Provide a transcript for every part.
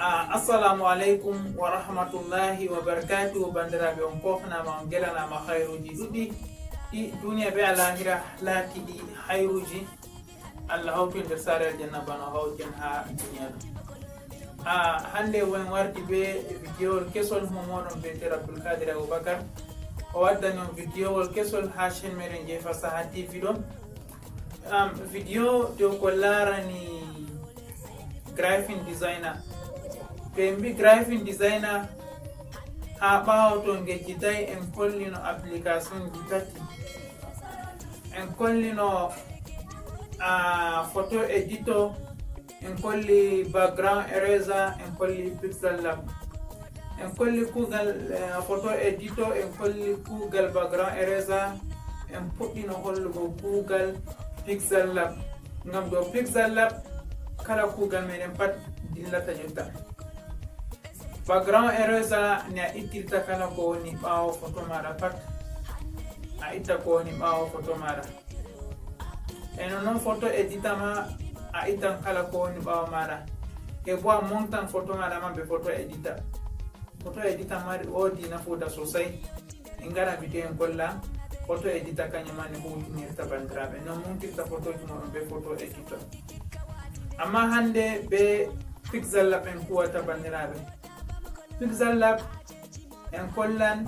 Assalamu alaikum wa rahmatullahi wa barakatuh. Bandiraɓe on kofnama on gelanama hayruji ɗuɗɗi ɗi duniya be alahira laati ɗi hayruji Allah hawtu nder sare aljanna bano hawten ha duniya ɗo. Hande won warti be vidéowol kesol mo moɗon biyeteɗo Abdoulkadir Aboubacar o waddani on vidéowol kesol ha chaine meɗen je Fasaha TV ɗo. Vidéo dow ko larani graphic designer. Ɓe graphic designer ha ɓawo to ngejjitay en kollino application ji tati. En kollino photo editor, en kolli background eraser, en kolli pixel lab. En kolli kugal photo editor, en kolli kugal background eraser, en puɗɗino hollugo kugal pixel lab. Ngam ɗo pixel lab kala kugal meɗen pat dillata jotta. Background eraser ne a ittirta kala ko woni ɓawo photo maɗa pat a itta ko woni ɓawo photo maɗa. E non photo editor ma a ittan kala ko woni ɓawo maɗa. E bo a montan photo maɗa ma be photo editor. Photo editor mari wodi nafuda sosai. En gara video en kolla photo editor kanyuma ne hutinirta bandiraɓe non montirta photoji moɗon be photo editor. Amma hande be pixel lab en kuwata bandiraɓe. Pixel lab en kollan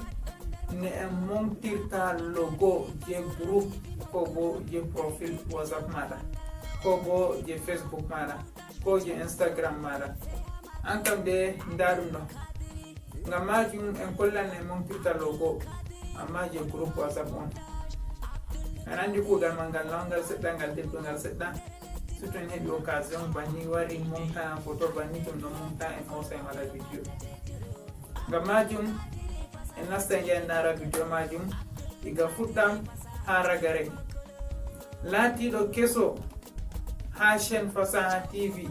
ne en montirta logo je group ko bo je profil WhatsApp maɗa ko bo je Facebook maɗa ko je Instagram maɗa. An kam de nda ɗum ɗo ngam majum en kollan ne montirta logo amma je group WhatsApp on. En andi kugal man ngal lawngal seɗɗa ngal teddungal seɗɗa surtout en heɓi occasion banni wari monta photo banni tum ɗo monta en hosa en waɗa vidéo. Ngam majum en nasta en ndara vidéo majum diga fuɗɗam ha ragare. Laatiɗo keso ha chaine Fasaha TV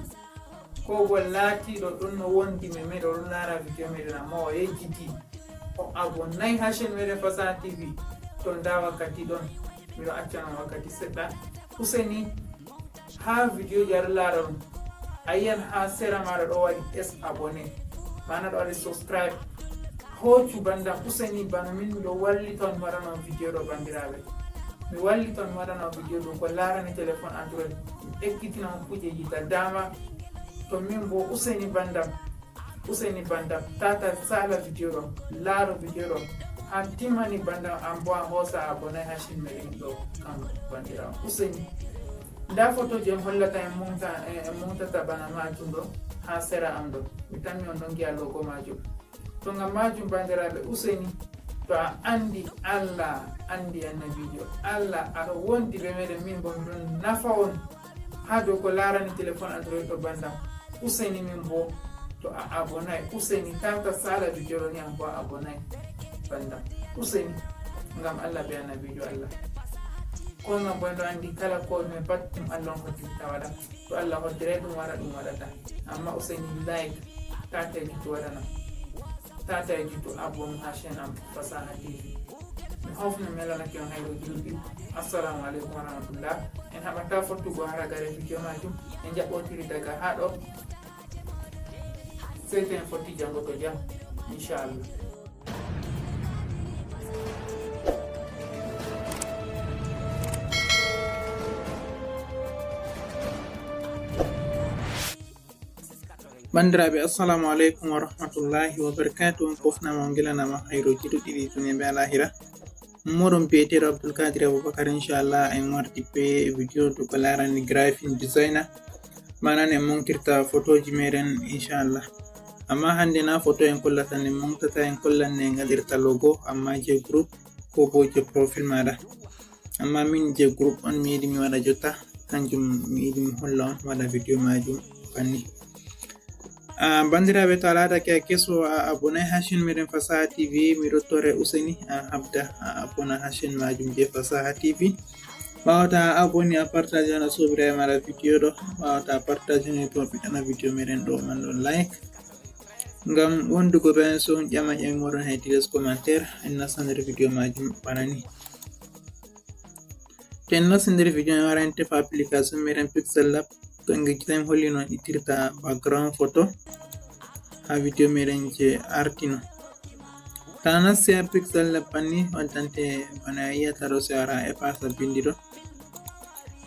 ko bo laatiɗo ɗon no wondi me meɗo ɗon lara vidéo meɗen amma o yejjiti o abonnay ha chaine meɗen Fasaha TV to nda wakkati ɗon miɗo accana wakkati seɗɗa useni ha vidéo ji aɗa lara ɗum a yiyan ha sera maɗa ɗo waɗi s abonné mana ɗo waɗi subscribe hoccu bandam useni bano min miɗo walliton mi waɗano vidéo ɗo bandiraɓe mi walliton mi waɗano vidéo ɗum ko larani téléphone android mi ekkitinama kujeji da dama to min bo useni bandam tata sala vidéo ɗo laaro vidéo ɗo ha timmani bandam an bo a hosa abonné ha chaine meɗen ɗo kam bandiraɓe useni. Nda photo je hollata en montata bana majum ɗo ha sera am ɗo mi tammi on ɗon giya logo majum. To ngam majum bandiraɓe useni to a andi Allah andi annabijo Allah aɗa wondi be meɗen min bo miɗon nafa on ha dow ko larani téléphone android ɗo bandam useni min bo to a abonay useni tata sala vidéo ɗo ni am bo a abonay bandam useni ngam Allah be annabijo Allah. Ko ngam bo en ɗo andi kala ko men pat ɗum Allah on hoddirta waɗa to Allah hoddiray ɗum waɗa ɗum waɗata amma useni like tataji to waɗana tataji to abon ha chaine am Fasaha TV. Mi hofno melanake on hayruji ɗuɗɗi. Assalamu aleykum wa rahmatullah. En haɓata fottugo ha ragare vidéo majum en jaɓɓotiri daga ha ɗo sey to en fotti jango to jam inchallah. Bandiraɓe assalamu aleykum wa rahmatullahi wa barakatuh. On kofnama on gelanama hayruji ɗuɗɗi ɗi duniya be alahira. Moɗon biyeteɗo Abdoulkadir Aboubacar inchallah en warti be vidéo to ko larani graphic designer manan en montirta photoji meɗen inchallah. Amma hande na photo en kollata en montata en kollan ne gaɗirta logo amma je group ko bo je profil maɗa. Amma min je group on mi yiɗi mi waɗa jotta kanjum mi yiɗi mi holla on waɗa vidéo majum banni. Bandiraɓe to alatake a keso a abonay ha chaine meɗen Fasaha TV miɗo tore useni a habda a abona ha chaine majum je Fasaha TV. Wawata a aboni a partage ona sobiraɓe maɗa vidéo ɗo wawata a partage ni to ɓiɗana vidéo meɗen ɗo man ɗon like ngam wondugo ben so ƴama ƴami moɗon hedi les commentaire en nasta nder vidéo majum bana ni. To en nasti nder vidéo en wara en tefa application meɗen Pixel Lab to en ngejjitami holli non ittirta background photo ha video meɗen je artino. Ta nasti ha pixel lab banni waddante bana yiyata ɗo sai wara efasa bindi ɗo.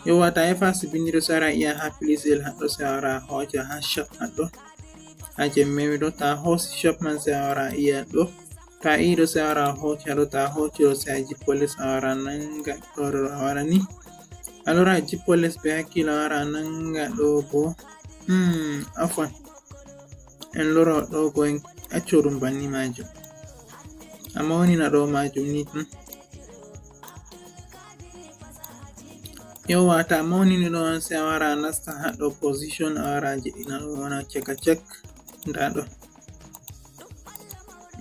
Yauwa ta efasa bindi ɗo sai wara iya ha pixel haɗɗo sai wara hoja ha shop haɗɗo ha jemmemi ɗo. Ta hosi shop man sai wara iya ɗo. Ta ɗo sai wara hoja ɗo. Ta hoji ɗo sai jippo les a wara nanga ɗo wara ni. Allora jippo les be hakkilo wara nanga ɗo bo afwan en loro ɗo bo en acco ɗum banni majum. Amma woni na ɗo majum ni tan. Yauwa ta maunini ɗo sai a wara nasta haɗo position a wara jeɗina ɗo wona chaka chak. Nda ɗo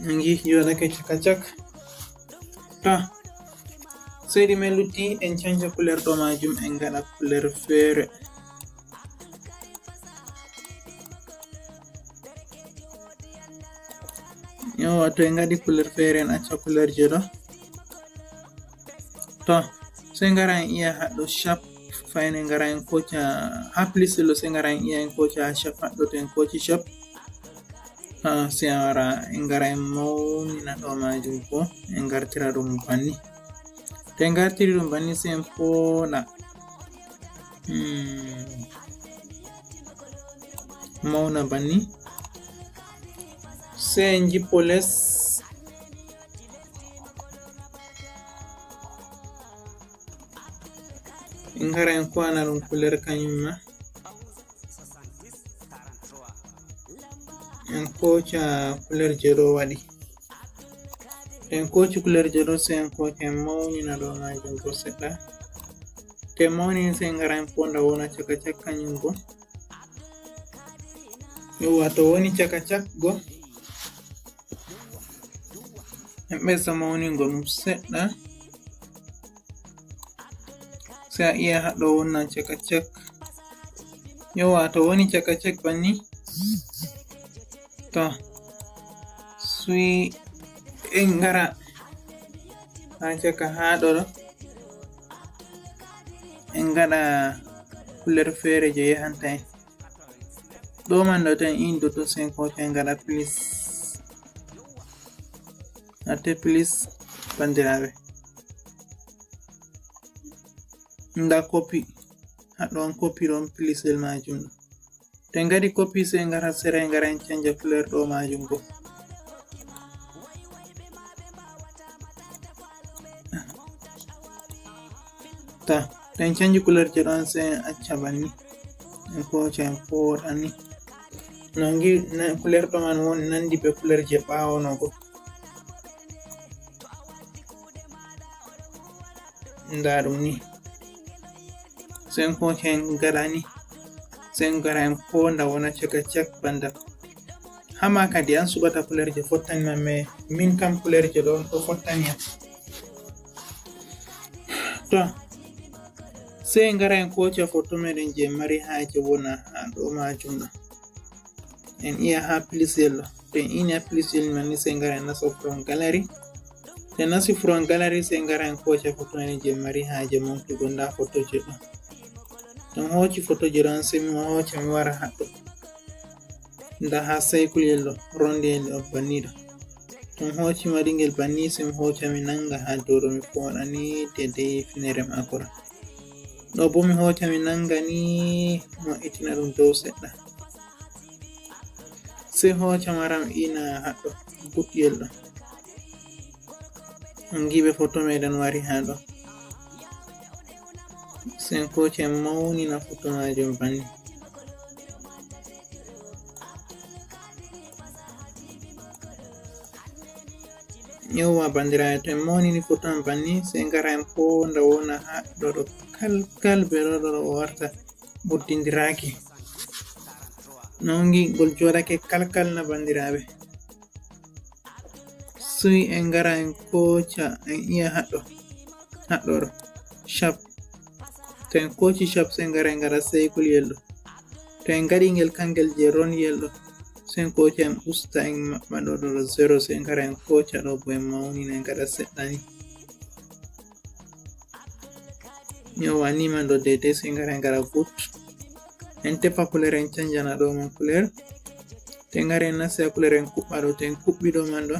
nangi joɗake chaka chak. Ta sai ɗi men lutti en chanja couleur ɗo majum en gaɗa couleur fere. Yauwa to en gaɗi couleur fere en acca couleur je ɗo. To sai ngara en iya haɗo sharp fayin en ngara en koca ha plisel ɗo sai ngara en iya en koca ha sharp haɗɗo. To en koci sharp sai a wara en ngara en maunina ɗo majum bo en gartira ɗum banni. To en gartiri ɗum banni sai en foɗa mauna banni. Sai en jippo les en ngara en kowana ɗum couleur kañum ma. En koca couleur je ɗo waɗi. To en koci couleur je ɗo sai en koca en maunina ɗo majum bo seɗɗa. To en maunini sai en ngara en fonda wona chaka chak kañum bo. Yauwa to woni chaka chak go en ɓesa mauningo ɗum seɗɗa sai a iya haɗo wonna chaka chak. Yauwa to woni chaka chak banni to sai en ngara ha chaka haɗo ɗo en gaɗa couleur fere je yahanta en ɗo man ɗo tan indo to sai en koca en gaɗa please. Ate please bandiraɓe. Nda copy haɗo on copy ɗon plisel majum ɗo. To en gaɗi copy sai en ngara sera en ngara en chanja couleur ɗo majum bo. To en chanji couleur je ɗon sai en acca banni en koca en foɗa ni. Nangi couleur ɗo man woni nandi be couleur je ɓawo no go. Nda ɗum ni sai en koca en gaɗa ni sai en ngara en fonda wona chaka chak banda. Hama kadi an suɓata couleur je fottani man mais min kam couleur je ɗo ɗo fottani am. To sai en ngara en koca photo meɗen je mari haje wona ha ɗo majum ɗo. En iya ha plisel ɗo. To en ini ha plisel man ni sai en ngara en nasa from gallery. To en nasi from gallery sai en ngara en koca photo meɗen je mari haje montugo. Nda photo je ɗo. To en hoci photo je ɗon sai mi hoca mi wara haɗɗo. Nda ha cycle ɗo rondel ɗo banni ɗo. To en hoci waɗingel banni sai mi hoca mi nanga ha dow ɗo mi foɗa ni dedei finere mako ɗo. Ɗo bo mi hoca mi nanga ni mo itina ɗum dow seɗɗa. Sai hoca maram ina haɗɗo buɗɗiyel ɗo. On giɓe photo meɗen wari ha ɗo. Sai en koca en maunina photo majum banni. Yauwa bandiraɓe to en maunini photo man banni sai ngara en fonda wona haɗɗo ɗo kalkal be ɗo ɗo warta ɓurtindiraki. Nangi gol joɗake kalkal na bandiraɓe. Sai en ngara en koca en iya haɗɗo ɗo sharp. To en koci sharp sai en ngara en gaɗa cycle yel ɗo. To en gaɗi ngel kangel je ron yel ɗo sai en koca en usta en maɓɓa ɗo ɗo 0 sai en ngara en koca ɗo bo en maunina en gaɗa seɗɗa ni. Yauwa ni man ɗo daidai sai en ngara en gaɗa good. En tefa couleur en chanjana ɗo man couleur. To te ngari en nasti ha couleur en kuɓɓa ɗo, to en kuɓɓi ɗo man ɗo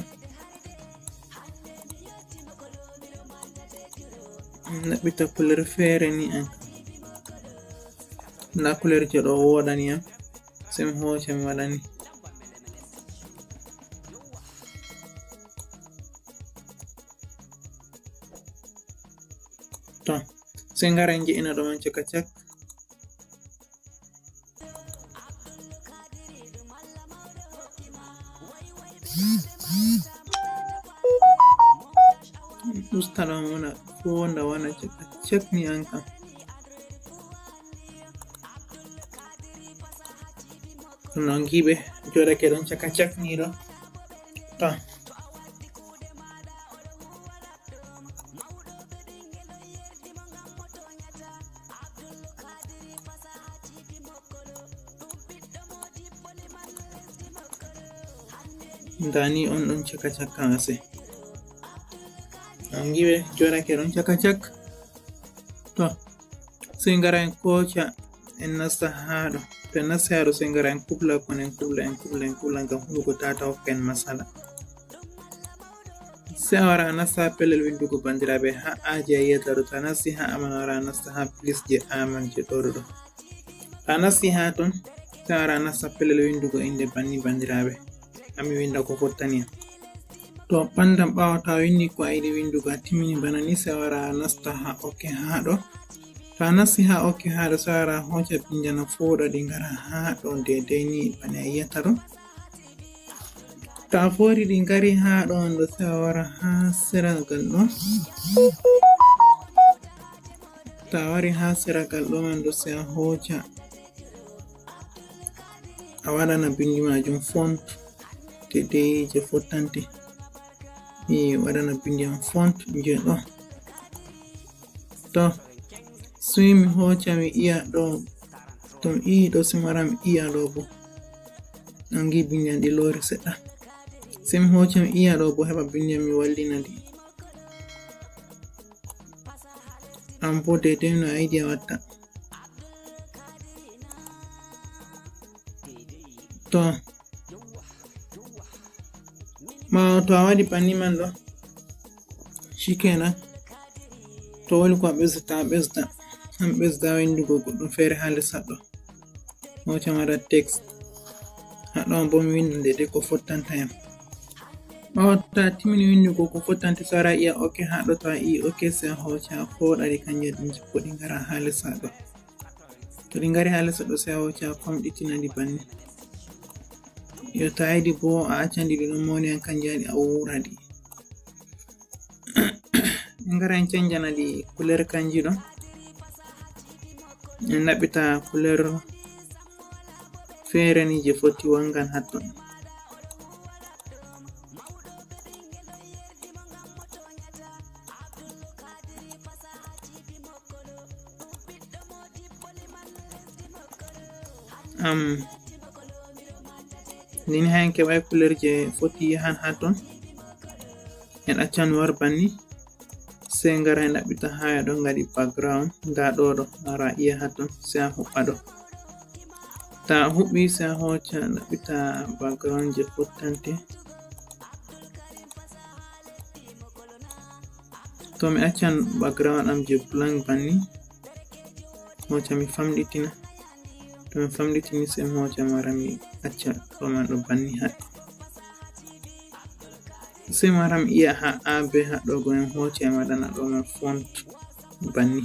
ɗaɓɓita couleur feere ni an nda couleur je ɗo woɗani am, sai mi hoca mi waɗa ni. To sai ngara en je'ina ɗo man caka cak. Usta ɗo wona fonda wana caka cak ni an kam. Non giɓe joɗake ɗon caka cak ni ɗo. To dani on ɗon caka cak kase. Non giɓe joɗake ɗon caka cak. To sai ngara en koca en nasta haɗo. To en nasti haɗo sai ngara en kubla kon en kubla ngam huɗugo tata hokka en masala. Sai a wara a nasta ha pellel windugo bandiraɓe ha aji a yiyata ɗo. To a nasti ha aman a wara a nasta ha please je aman je ɗo ɗo. To a nasti ha ton sai a wara a nasta pellel windugo inde banni bandiraɓe. Ami winda ko fottani. To ɓandam ɓawo to a windi ko a yiɗi windugo a timmini bana ni sai a wara a nasta ha ok haɗo. To a nasti ha ok haɗo sai a wara a hoca bindana foɗa ɗi ngara haɗo daidai ni bana a yiyata ɗo. To a fori ɗi ngari haɗo on ɗo sai a wara ha seragal ɗo. To a wari ha seragal ɗo man ɗo sai a hoca a waɗana bindi majum font daidai je fottante. Mi waɗana bindi am font je ɗo. To sai mi hoca mi iya ɗo. To mi iyi ɗo sai mi wara mi iya ɗo bo. Nangi bindi am ɗi lori seɗɗa. Sai mi hoca mi iya ɗo bo heɓa bindi am mi wallina ɗi. An bo daidai no a yiɗi a watta. To to a waɗi banni man ɗo shikenan. To woni ko a ɓesdata a ɓesda. An ɓesda windugo goɗɗum feere ha les haɗɗo. Hoca waɗa text haɗo bo mi winda daidai ko fottanta yam. Ɓawo to a timmini windugo ko fottante sai wara iya ok haɗo. To a yi ok sai a hoca a foɗa ɗi kanje ɗum jippo ɗi ngara ha les haɗo. To ɗi ngari ha les haɗo sai a hoca a famɗitina ɗi banni. Yo to a yiɗi bo a accan ɗi ɗon moni an kanje waɗi a wura ɗi. En ngara en canjana ɗi couleur kanji ɗo. En ɗaɓɓita couleur feere ni je foti wangan hatton. Nin ha en keɓai couleur je foti yahan hatton. En accan war banni. Sai ngara en ɗaɓɓita ha ɗo ngaɗi background nda ɗo ɗo wara iya hatton sai a huɓɓa ɗo. Ta a huɓɓi sai a hoca ɗaɓɓita background je fottante. To mi accan background am je blank banni. Hoca mi famɗitina. To mi famɗitini sai mi hoca mi wara mi acca ɗo man ɗo banni haɗo. Sai mi wara mi iya ha A be haɗo go en hoca mi waɗana ɗo man font banni.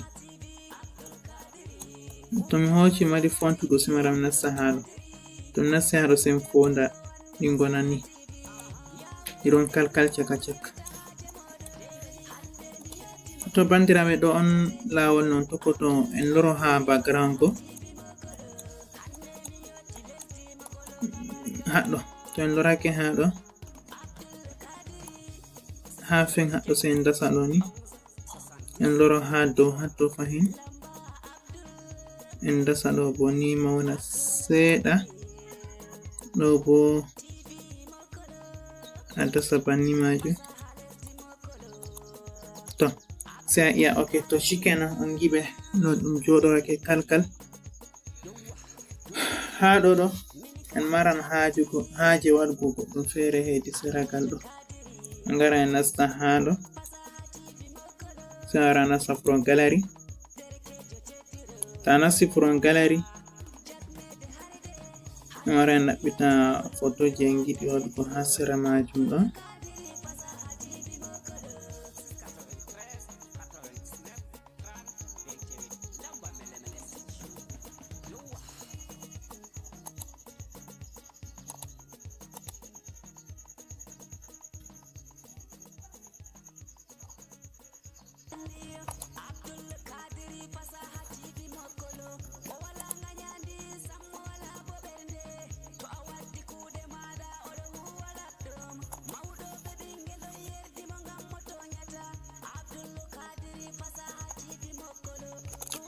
To mi hoci mi waɗi font go sai mi wara mi nasta haɗo. To mi nasti haɗo sai mi fonda ɗi ngona ni. Ɗi ɗon kalkal caka cak. To bandiraɓe ɗo on lawol non tokkoto en loro ha background go. Haɗo to en lorake haɗo ha fen haɗo sai en dasa ɗo ni. En loro ha dow hatto fahin. En dasa ɗo bo ni mauna seɗa. Ɗo bo a dasa banni majum. To sai a iya ok to shikenan on giɓe no ɗum joɗorake kalkal. Ha ɗo ɗo en maran haaje waɗugo goɗɗum feere hedi seragal ɗo, en ngara en nasta haa ɗo, sai wara nasta from gallery. Ta nasti from gallery, en wara en ɗaɓɓita photoji en giɗi waɗugo haa sera majum ɗo.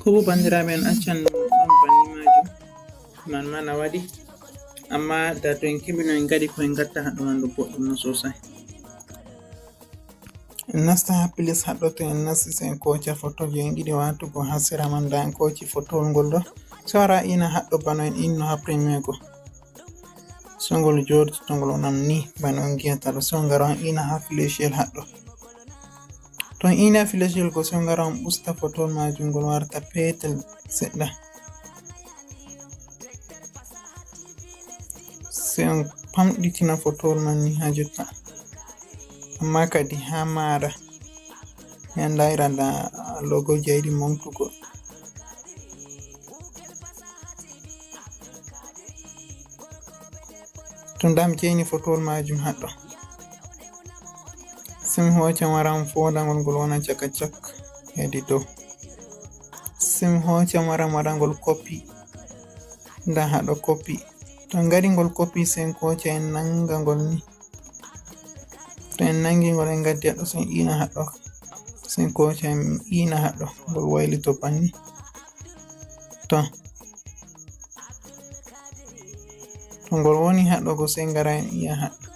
Ko bandiraɓe en accan ɗon banni majum man mana waɗi, amma da to en keɓi no en gaɗi ko en gatta haɗo man ɗo boɗɗum no sosai. En nasta ha place haɗo, to en nasti sai en koca photoji en giɗi watugo ha sera man. Da en koci photowol ngol ɗo, sai wara ina haɗo bano en inno ha premier go, sai ngol joɗi to ngol onan ni bano on giyata ɗo, sai on ngara on ina ha flashel haɗo. To on ina flashel go sai on ngara on usta photowol majum ngol warta petel seɗɗa, sai on pamɗitina photowol man ni ha jotta. Amma kadi ha mara mi anda iranda logo jaydi momtugo. To ndam jeyni photowol majum haɗo, sim hoca maran fodangol ngol wona caka cak hedi dow, sim hoca maran waɗangol copy. Nda haɗo copy, to en ngari ngol copy sai en koca en nanga ngol ni, to en nangi ngol en gaddi haɗo sai ina haɗo, sai koca en ina haɗo ngol waylito banni. To ngol woni haɗo go sai ngara en iya haɗo,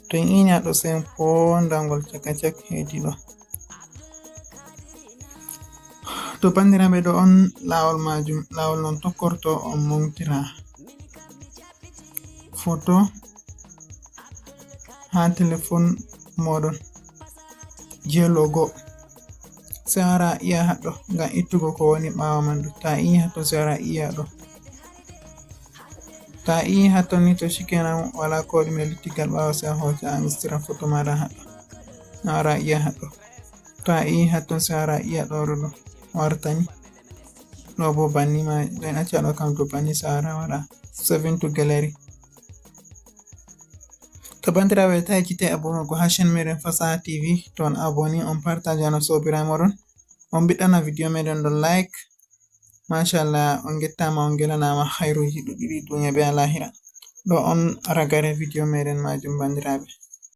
to en ini haɗo sai en fonda ngol caka cak hedi ɗo. To bandiraɓe ɗo on lawol majum, lawol non tokkorto on momtira photo ha telephone moɗon je logo, sai wara iya haɗo ngam ittugo ko woni ɓawo man ɗo. Ta iya haɗo sai wara iya ɗo, ta iya haɗo ni to shikenan wala ko ɗume luttigal ɓawo, sai hoca a nastira photo maɗa haɗo, a wara iya haɗo. To a iya haɗo sai wara iya ɗo ɗo wartani ɗo bo banni ma ɗen acca ɗo kam to banni sai wara waɗa save to gallery. To bandiraɓe ta ekkite abonugo ha chaine meɗen Fasaha TV, to on aboni on partage no sobiraɓe moɗon, on biɗɗana video meɗen ɗo like. Mashallah, on gettama, on gelanama khairuji ɗuɗɗi duniya be lahira. Ɗo on ragare video meɗen majum bandiraɓe.